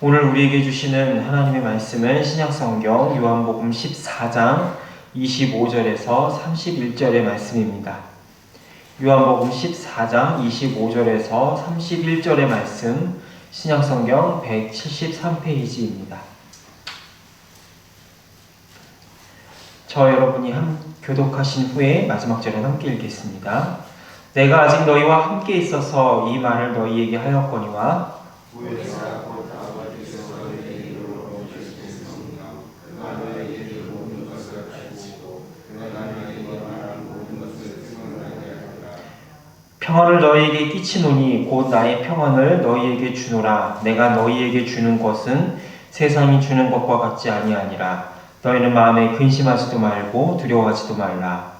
오늘 우리에게 주시는 하나님의 말씀은 신약성경 요한복음 14장 25절에서 31절의 말씀입니다. 요한복음 14장 25절에서 31절의 말씀, 신약성경 173페이지입니다. 저 여러분이 교독하신 후에 마지막 절은 함께 읽겠습니다. 내가 아직 너희와 함께 있어서 이 말을 너희에게 하였거니와 평안을 너희에게 끼치노니 곧 나의 평안을 너희에게 주노라. 내가 너희에게 주는 것은 세상이 주는 것과 같지 아니하니라. 너희는 마음에 근심하지도 말고 두려워하지도 말라.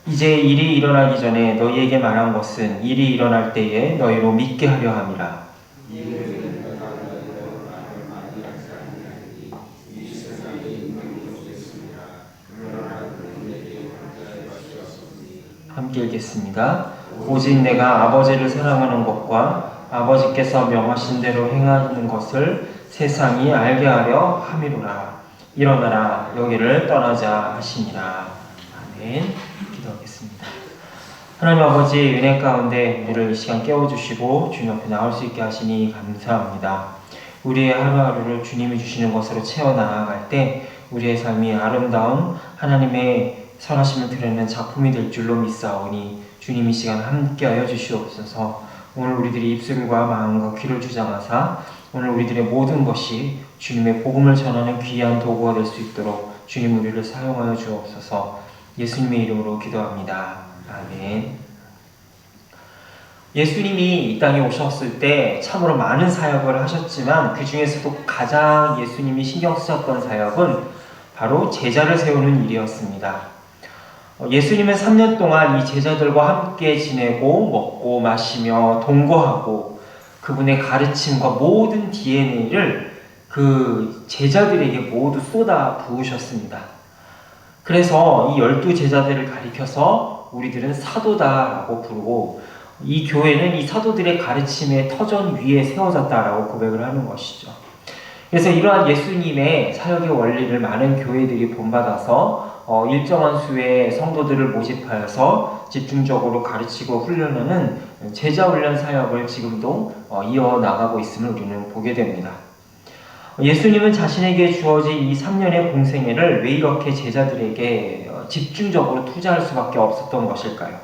이제 일이 일어나기 전에 너희에게 말한 것은 일이 일어날 때에 너희로 믿게 하려 함이라. 함께 읽겠습니다. 오직 내가 아버지를 사랑하는 것과 아버지께서 명하신 대로 행하는 것을 세상이 알게 하려 함이로라. 일어나라, 여기를 떠나자 하시니라. 아멘. 기도하겠습니다. 하나님 아버지, 은혜 가운데 우리를 이 시간 깨워주시고 주님 앞에 나올 수 있게 하시니 감사합니다. 우리의 하루하루를 주님이 주시는 것으로 채워나가갈 때 우리의 삶이 아름다운 하나님의 선하심을 드러내는 작품이 될 줄로 믿사오니 주님 이 시간 함께하여 주시옵소서. 오늘 우리들이 입술과 마음과 귀를 주장하사 오늘 우리들의 모든 것이 주님의 복음을 전하는 귀한 도구가 될 수 있도록 주님 우리를 사용하여 주옵소서. 예수님의 이름으로 기도합니다. 아멘. 예수님이 이 땅에 오셨을 때 참으로 많은 사역을 하셨지만 그 중에서도 가장 예수님이 신경 쓰셨던 사역은 바로 제자를 세우는 일이었습니다. 예수님은 3년 동안 이 제자들과 함께 지내고 먹고 마시며 동거하고 그분의 가르침과 모든 DNA를 그 제자들에게 모두 쏟아 부으셨습니다. 그래서 이 12제자들을 가리켜서 우리들은 사도다라고 부르고 이 교회는 이 사도들의 가르침의 터전 위에 세워졌다라고 고백을 하는 것이죠. 그래서 이러한 예수님의 사역의 원리를 많은 교회들이 본받아서 일정한 수의 성도들을 모집하여서 집중적으로 가르치고 훈련하는 제자훈련 사역을 지금도 이어나가고 있음을 우리는 보게 됩니다. 예수님은 자신에게 주어진 이 3년의 공생애를 왜 이렇게 제자들에게 집중적으로 투자할 수밖에 없었던 것일까요?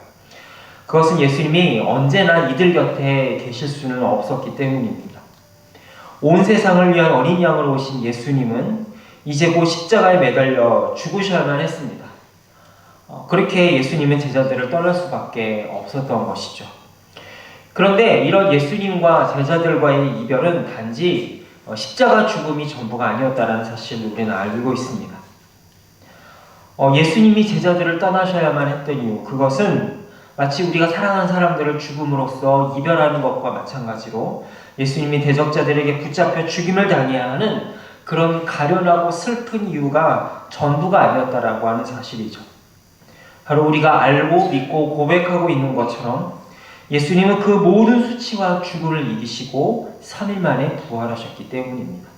그것은 예수님이 언제나 이들 곁에 계실 수는 없었기 때문입니다. 온 세상을 위한 어린 양으로 오신 예수님은 이제 곧 십자가에 매달려 죽으셔야만 했습니다. 그렇게 예수님은 제자들을 떠날 수밖에 없었던 것이죠. 그런데 이런 예수님과 제자들과의 이별은 단지 십자가 죽음이 전부가 아니었다는 사실을 우리는 알고 있습니다. 예수님이 제자들을 떠나셔야만 했던 이유, 그것은 마치 우리가 사랑하는 사람들을 죽음으로써 이별하는 것과 마찬가지로 예수님이 대적자들에게 붙잡혀 죽임을 당해야 하는 그런 가련하고 슬픈 이유가 전부가 아니었다라고 하는 사실이죠. 바로 우리가 알고 믿고 고백하고 있는 것처럼 예수님은 그 모든 수치와 죽음을 이기시고 3일 만에 부활하셨기 때문입니다.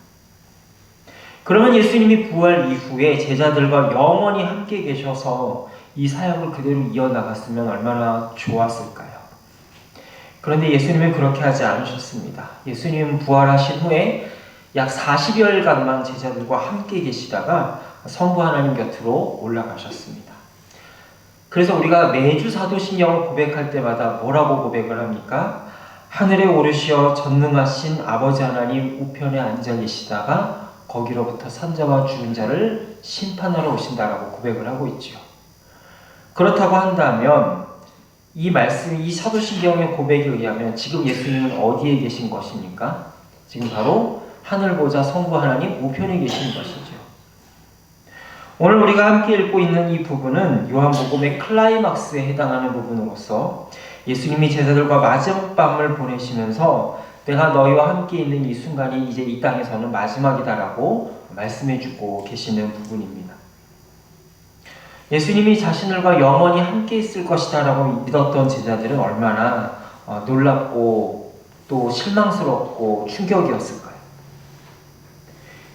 그러면 예수님이 부활 이후에 제자들과 영원히 함께 계셔서 이 사역을 그대로 이어나갔으면 얼마나 좋았을까요? 그런데 예수님은 그렇게 하지 않으셨습니다. 예수님은 부활하신 후에 약 40여일간만 제자들과 함께 계시다가 성부 하나님 곁으로 올라가셨습니다. 그래서 우리가 매주 사도신경을 고백할 때마다 뭐라고 고백을 합니까? 하늘에 오르시어 전능하신 아버지 하나님 우편에 앉아 계시다가 거기로부터 산자와 죽은 자를 심판하러 오신다라고 고백을 하고 있죠. 그렇다고 한다면 이 말씀, 이 사도신경의 고백에 의하면 지금 예수님은 어디에 계신 것입니까? 지금 바로 하늘 보좌 성부 하나님 우편에 계신 것이죠. 오늘 우리가 함께 읽고 있는 이 부분은 요한복음의 클라이막스에 해당하는 부분으로서 예수님이 제자들과 마지막 밤을 보내시면서 내가 너희와 함께 있는 이 순간이 이제 이 땅에서는 마지막이다라고 말씀해주고 계시는 부분입니다. 예수님이 자신들과 영원히 함께 있을 것이다 라고 믿었던 제자들은 얼마나 놀랍고 또 실망스럽고 충격이었을까요?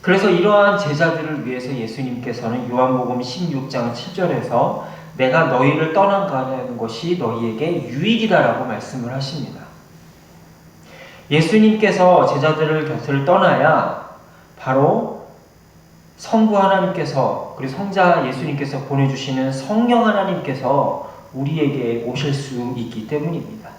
그래서 이러한 제자들을 위해서 예수님께서는 요한복음 16장 7절에서 내가 너희를 떠나가는 것이 너희에게 유익이다 라고 말씀을 하십니다. 예수님께서 제자들을 곁을 떠나야 바로 성부 하나님께서 그리고 성자 예수님께서 보내주시는 성령 하나님께서 우리에게 오실 수 있기 때문입니다.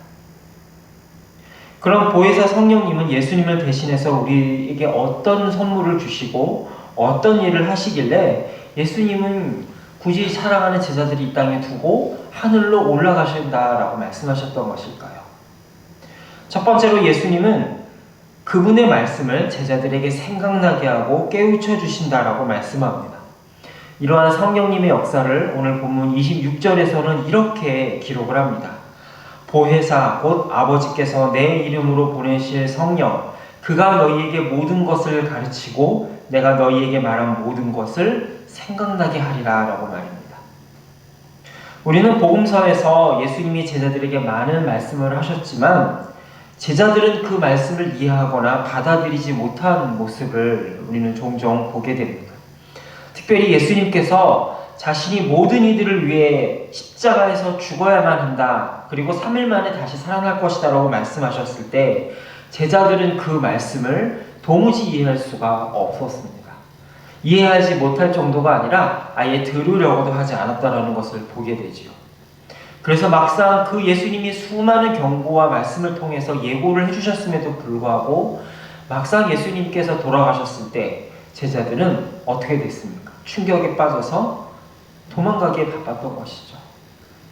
그럼 보혜사 성령님은 예수님을 대신해서 우리에게 어떤 선물을 주시고 어떤 일을 하시길래 예수님은 굳이 사랑하는 제자들이 이 땅에 두고 하늘로 올라가신다라고 말씀하셨던 것일까요? 첫 번째로 예수님은 그분의 말씀을 제자들에게 생각나게 하고 깨우쳐 주신다라고 말씀합니다. 이러한 성령님의 역사를 오늘 본문 26절에서는 이렇게 기록을 합니다. 보혜사 곧 아버지께서 내 이름으로 보내실 성령 그가 너희에게 모든 것을 가르치고 내가 너희에게 말한 모든 것을 생각나게 하리라 라고 말입니다. 우리는 복음서에서 예수님이 제자들에게 많은 말씀을 하셨지만 제자들은 그 말씀을 이해하거나 받아들이지 못한 모습을 우리는 종종 보게 됩니다. 특별히 예수님께서 자신이 모든 이들을 위해 십자가에서 죽어야만 한다. 그리고 3일 만에 다시 살아날 것이다 라고 말씀하셨을 때 제자들은 그 말씀을 도무지 이해할 수가 없었습니다. 이해하지 못할 정도가 아니라 아예 들으려고도 하지 않았다는 것을 보게 되지요. 그래서 막상 그 예수님이 수많은 경고와 말씀을 통해서 예고를 해주셨음에도 불구하고 막상 예수님께서 돌아가셨을 때 제자들은 어떻게 됐습니까? 충격에 빠져서 도망가기에 바빴던 것이죠.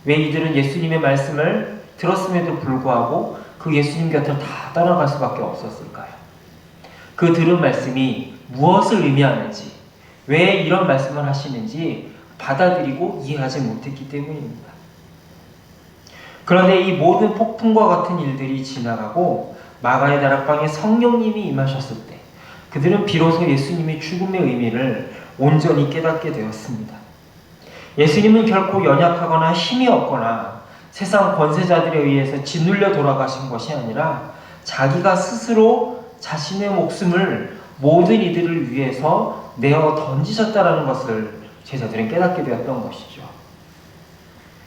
왜 이들은 예수님의 말씀을 들었음에도 불구하고 그 예수님 곁을 다 떠나갈 수밖에 없었을까요? 그 들은 말씀이 무엇을 의미하는지, 왜 이런 말씀을 하시는지 받아들이고 이해하지 못했기 때문입니다. 그런데 이 모든 폭풍과 같은 일들이 지나가고 마가의 다락방에 성령님이 임하셨을 때 그들은 비로소 예수님의 죽음의 의미를 온전히 깨닫게 되었습니다. 예수님은 결코 연약하거나 힘이 없거나 세상 권세자들에 의해서 짓눌려 돌아가신 것이 아니라 자기가 스스로 자신의 목숨을 모든 이들을 위해서 내어 던지셨다는 것을 제자들은 깨닫게 되었던 것이죠.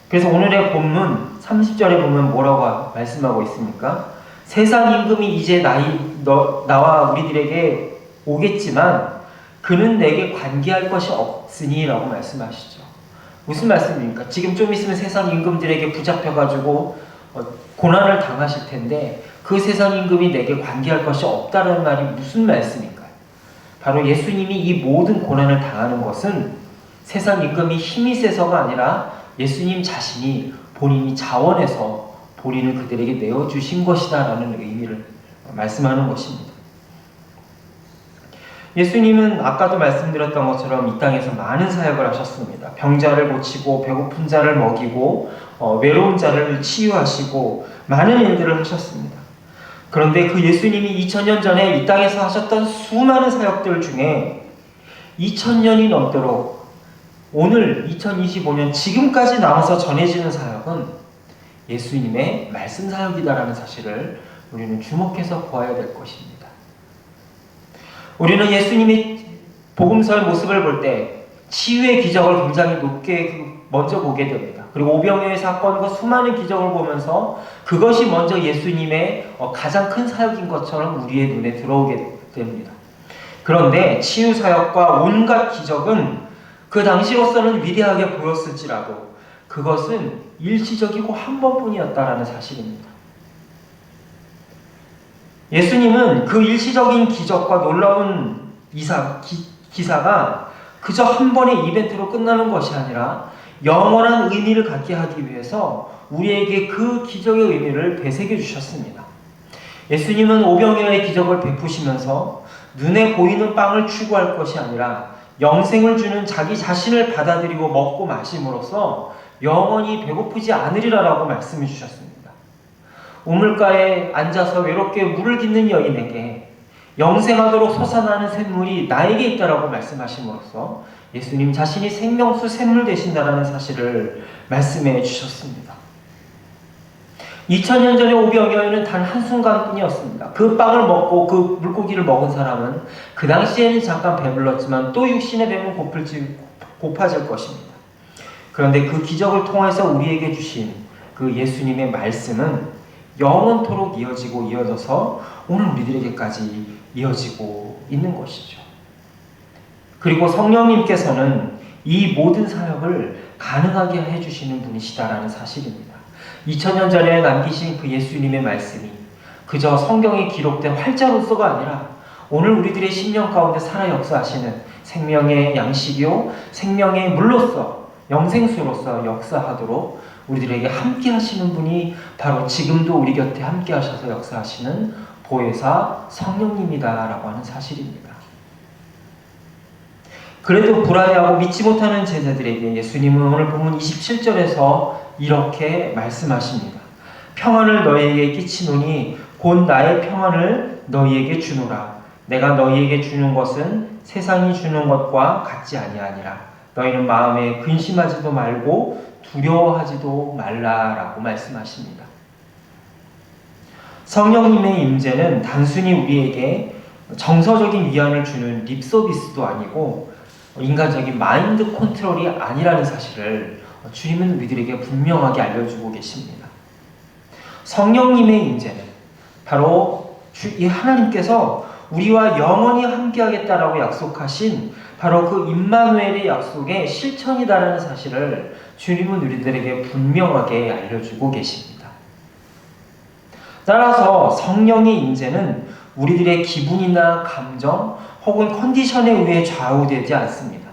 그래서 오늘의 본문 30절에 보면 뭐라고 말씀하고 있습니까? 세상 임금이 이제 나와 우리들에게 오겠지만 그는 내게 관계할 것이 없으니 라고 말씀하시죠. 무슨 말씀입니까? 지금 좀 있으면 세상 임금들에게 붙잡혀가지고 고난을 당하실 텐데 그 세상 임금이 내게 관계할 것이 없다는 말이 무슨 말씀인가요? 바로 예수님이 이 모든 고난을 당하는 것은 세상 임금이 힘이 세서가 아니라 예수님 자신이 본인이 자원해서 본인을 그들에게 내어주신 것이다 라는 의미를 말씀하는 것입니다. 예수님은 아까도 말씀드렸던 것처럼 이 땅에서 많은 사역을 하셨습니다. 병자를 고치고 배고픈 자를 먹이고 외로운 자를 치유하시고 많은 일들을 하셨습니다. 그런데 그 예수님이 2000년 전에 이 땅에서 하셨던 수많은 사역들 중에 2000년이 넘도록 오늘 2025년 지금까지 남아서 전해지는 사역은 예수님의 말씀 사역이다라는 사실을 우리는 주목해서 보아야 될 것입니다. 우리는 예수님이 복음서의 모습을 볼 때 치유의 기적을 굉장히 높게 먼저 보게 됩니다. 그리고 오병이어의 사건과 수많은 기적을 보면서 그것이 먼저 예수님의 가장 큰 사역인 것처럼 우리의 눈에 들어오게 됩니다. 그런데 치유 사역과 온갖 기적은 그 당시로서는 위대하게 보였을지라도 그것은 일시적이고 한 번뿐이었다라는 사실입니다. 예수님은 그 일시적인 기적과 놀라운 기사가 그저 한 번의 이벤트로 끝나는 것이 아니라 영원한 의미를 갖게 하기 위해서 우리에게 그 기적의 의미를 되새겨 주셨습니다. 예수님은 오병이어의 기적을 베푸시면서 눈에 보이는 빵을 추구할 것이 아니라 영생을 주는 자기 자신을 받아들이고 먹고 마심으로써 영원히 배고프지 않으리라라고 말씀해 주셨습니다. 우물가에 앉아서 외롭게 물을 깃는 여인에게 영생하도록 솟아나는 샘물이 나에게 있다라고 말씀하심으로써 예수님 자신이 생명수 샘물 되신다라는 사실을 말씀해 주셨습니다. 2000년 전에 오병이어에는 단 한순간뿐이었습니다. 그 빵을 먹고 그 물고기를 먹은 사람은 그 당시에는 잠깐 배불렀지만 또 육신의 배는 고파질 것입니다. 그런데 그 기적을 통해서 우리에게 주신 그 예수님의 말씀은 영원토록 이어지고 이어져서 오늘 우리들에게까지 이어지고 있는 것이죠. 그리고 성령님께서는 이 모든 사역을 가능하게 해주시는 분이시다라는 사실입니다. 2000년 전에 남기신 그 예수님의 말씀이 그저 성경에 기록된 활자로서가 아니라 오늘 우리들의 심령 가운데 살아 역사하시는 생명의 양식이요 생명의 물로서 영생수로서 역사하도록 우리들에게 함께 하시는 분이 바로 지금도 우리 곁에 함께 하셔서 역사하시는 보혜사 성령님이다라고 하는 사실입니다. 그래도 불안해하고 믿지 못하는 제자들에게 예수님은 오늘 본문 27절에서 이렇게 말씀하십니다. 평안을 너희에게 끼치노니 곧 나의 평안을 너희에게 주노라. 내가 너희에게 주는 것은 세상이 주는 것과 같지 아니하니라. 너희는 마음에 근심하지도 말고 두려워하지도 말라라고 말씀하십니다. 성령님의 임재는 단순히 우리에게 정서적인 위안을 주는 립서비스도 아니고 인간적인 마인드 컨트롤이 아니라는 사실을 주님은 우리들에게 분명하게 알려주고 계십니다. 성령님의 임재는 바로 이 하나님께서 우리와 영원히 함께하겠다라고 약속하신 바로 그 임마누엘의 약속의 실천이다라는 사실을 주님은 우리들에게 분명하게 알려주고 계십니다. 따라서 성령의 임재는 우리들의 기분이나 감정 혹은 컨디션에 의해 좌우되지 않습니다.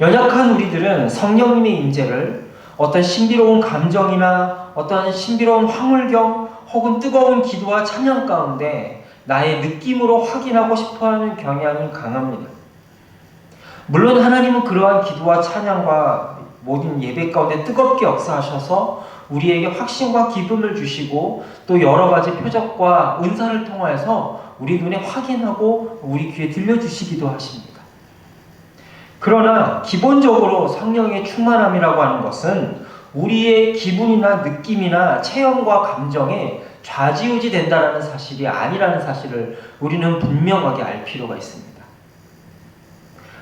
연약한 우리들은 성령님의 임재를 어떤 신비로운 감정이나 어떤 신비로운 황홀경 혹은 뜨거운 기도와 찬양 가운데 나의 느낌으로 확인하고 싶어하는 경향이 강합니다. 물론 하나님은 그러한 기도와 찬양과 모든 예배 가운데 뜨겁게 역사하셔서 우리에게 확신과 기쁨을 주시고 또 여러 가지 표적과 은사를 통하여서 우리 눈에 확인하고 우리 귀에 들려주시기도 하십니다. 그러나 기본적으로 성령의 충만함이라고 하는 것은 우리의 기분이나 느낌이나 체험과 감정에 좌지우지 된다는 사실이 아니라는 사실을 우리는 분명하게 알 필요가 있습니다.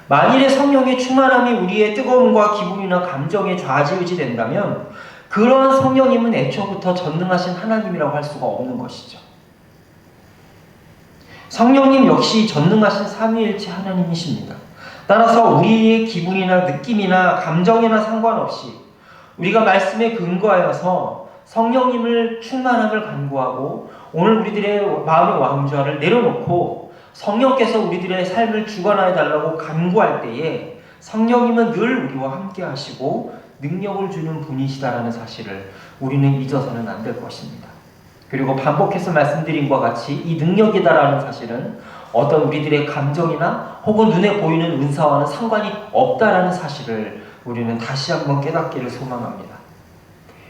만일에 성령의 충만함이 우리의 뜨거움과 기분이나 감정에 좌지우지 된다면 그러한 성령님은 애초부터 전능하신 하나님이라고 할 수가 없는 것이죠. 성령님 역시 전능하신 삼위일체 하나님이십니다. 따라서 우리의 기분이나 느낌이나 감정이나 상관없이 우리가 말씀에 근거하여서 성령님을 충만함을 간구하고 오늘 우리들의 마음의 왕좌를 내려놓고 성령께서 우리들의 삶을 주관하여 달라고 간구할 때에 성령님은 늘 우리와 함께 하시고 능력을 주는 분이시다라는 사실을 우리는 잊어서는 안 될 것입니다. 그리고 반복해서 말씀드린 것과 같이 이 능력이다라는 사실은 어떤 우리들의 감정이나 혹은 눈에 보이는 은사와는 상관이 없다라는 사실을 우리는 다시 한번 깨닫기를 소망합니다.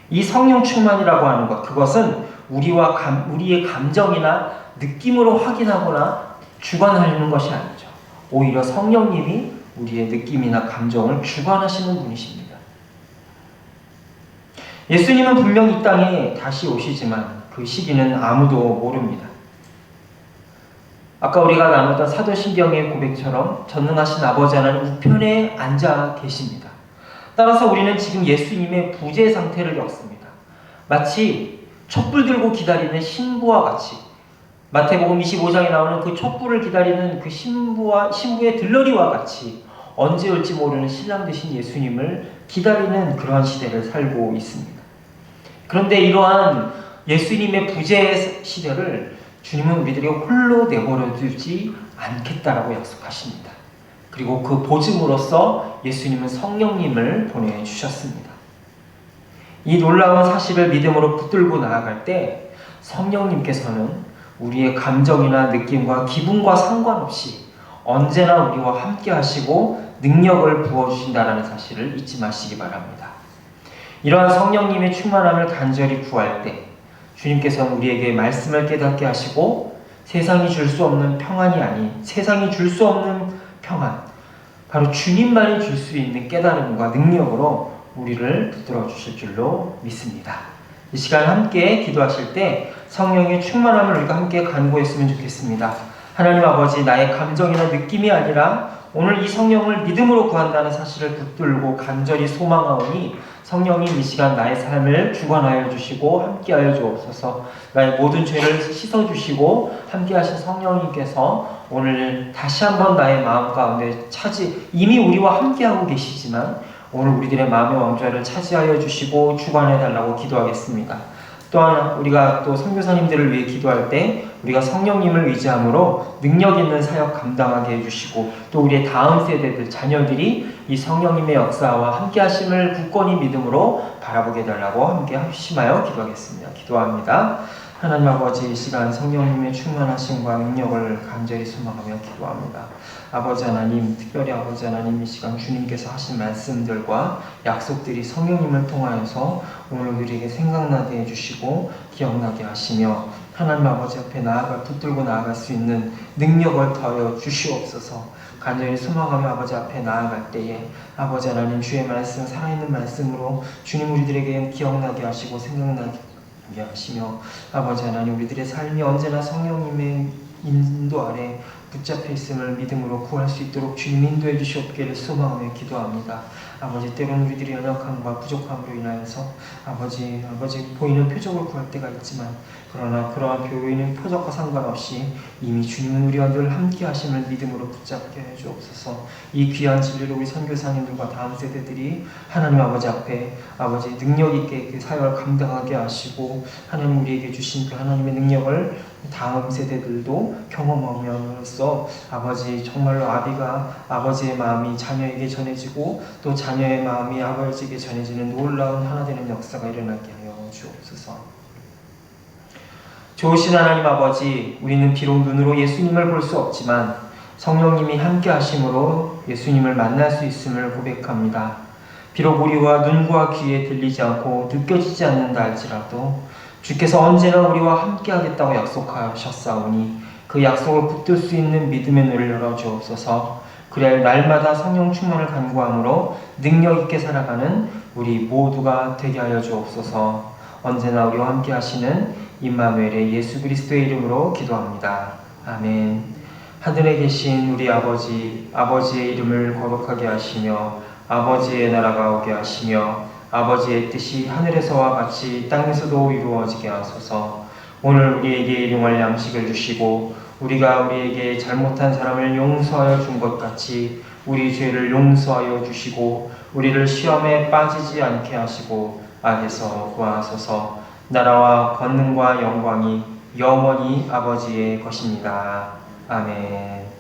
이 성령 충만이라고 하는 것, 그것은 우리의 감정이나 느낌으로 확인하거나 주관하려는 것이 아니죠. 오히려 성령님이 우리의 느낌이나 감정을 주관하시는 분이십니다. 예수님은 분명 이 땅에 다시 오시지만 그 시기는 아무도 모릅니다. 아까 우리가 나눴던 사도신경의 고백처럼 전능하신 아버지 하나님 우편에 앉아 계십니다. 따라서 우리는 지금 예수님의 부재 상태를 겪습니다. 마치 촛불 들고 기다리는 신부와 같이 마태복음 25장에 나오는 그 촛불을 기다리는 그 신부의 들러리와 같이 언제 올지 모르는 신랑 되신 예수님을 기다리는 그러한 시대를 살고 있습니다. 그런데 이러한 예수님의 부재 시대를 주님은 우리들에게 홀로 내버려 두지 않겠다라고 약속하십니다. 그리고 그 보증으로서 예수님은 성령님을 보내주셨습니다. 이 놀라운 사실을 믿음으로 붙들고 나아갈 때 성령님께서는 우리의 감정이나 느낌과 기분과 상관없이 언제나 우리와 함께 하시고 능력을 부어주신다는 사실을 잊지 마시기 바랍니다. 이러한 성령님의 충만함을 간절히 구할 때 주님께서는 우리에게 말씀을 깨닫게 하시고 세상이 줄 수 없는 평안이 아닌 세상이 줄 수 없는 평안, 바로 주님만이 줄 수 있는 깨달음과 능력으로 우리를 붙들어 주실 줄로 믿습니다. 이 시간 함께 기도하실 때 성령의 충만함을 우리가 함께 간구했으면 좋겠습니다. 하나님 아버지, 나의 감정이나 느낌이 아니라 오늘 이 성령을 믿음으로 구한다는 사실을 붙들고 간절히 소망하오니 성령님 이 시간 나의 삶을 주관하여 주시고 함께하여 주옵소서. 나의 모든 죄를 씻어주시고 함께하신 성령님께서 오늘 다시 한번 나의 마음 가운데 이미 우리와 함께하고 계시지만 오늘 우리들의 마음의 왕좌를 차지하여 주시고 주관해 달라고 기도하겠습니다. 또한 우리가 또 선교사님들을 위해 기도할 때 우리가 성령님을 의지함으로 능력 있는 사역 감당하게 해주시고 또 우리의 다음 세대들 자녀들이 이 성령님의 역사와 함께 하심을 굳건히 믿음으로 바라보게 해달라고 함께 합심하여 기도하겠습니다. 기도합니다. 하나님 아버지, 이 시간 성령님의 충만하심과 능력을 간절히 소망하며 기도합니다. 아버지 하나님, 특별히 아버지 하나님, 이 시간 주님께서 하신 말씀들과 약속들이 성령님을 통하여서 오늘 우리에게 생각나게 해주시고 기억나게 하시며 하나님 아버지 앞에 붙들고 나아갈 수 있는 능력을 더하여 주시옵소서. 간절히 소망하며 아버지 앞에 나아갈 때에 아버지 하나님, 주의 말씀, 살아있는 말씀으로 주님 우리들에게 기억나게 하시고 생각나게 하시며 아버지 하나님, 우리들의 삶이 언제나 성령님의 인도 아래 붙잡혀 있음을 믿음으로 구할 수 있도록 주님 인도해 주시옵기를 소망하며 기도합니다. 아버지, 때로는 우리들의 연약함과 부족함으로 인하여서 아버지 보이는 표적을 구할 때가 있지만 그러나 그러한 보이는 표적과 상관없이 이미 주님은 우리와 늘 함께 하심을 믿음으로 붙잡게 해 주옵소서. 이 귀한 진리를 우리 선교사님들과 다음 세대들이 하나님 아버지 앞에 아버지 능력 있게 그 사역을 감당하게 하시고 하나님 우리에게 주신 그 하나님의 능력을 다음 세대들도 경험함으로써 아버지 정말로 아버지의 마음이 자녀에게 전해지고 또 자녀의 마음이 아버지에게 전해지는 놀라운 하나 되는 역사가 일어나게 하여 주옵소서. 좋으신 하나님 아버지, 우리는 비록 눈으로 예수님을 볼 수 없지만 성령님이 함께 하심으로 예수님을 만날 수 있음을 고백합니다. 비록 우리와 눈과 귀에 들리지 않고 느껴지지 않는다 할지라도 주께서 언제나 우리와 함께 하겠다고 약속하셨사오니 그 약속을 붙들 수 있는 믿음의 눈을 열어주옵소서. 그래야 날마다 성령 충만을 간구함으로 능력 있게 살아가는 우리 모두가 되게 하여 주옵소서. 언제나 우리와 함께 하시는 임마누엘의 예수 그리스도의 이름으로 기도합니다. 아멘. 하늘에 계신 우리 아버지의 이름을 거룩하게 하시며 아버지의 나라가 오게 하시며 아버지의 뜻이 하늘에서와 같이 땅에서도 이루어지게 하소서. 오늘 우리에게 일용할 양식을 주시고 우리가 우리에게 잘못한 사람을 용서하여 준 것 같이 우리 죄를 용서하여 주시고 우리를 시험에 빠지지 않게 하시고 악에서 구하소서. 나라와 권능과 영광이 영원히 아버지의 것입니다. 아멘.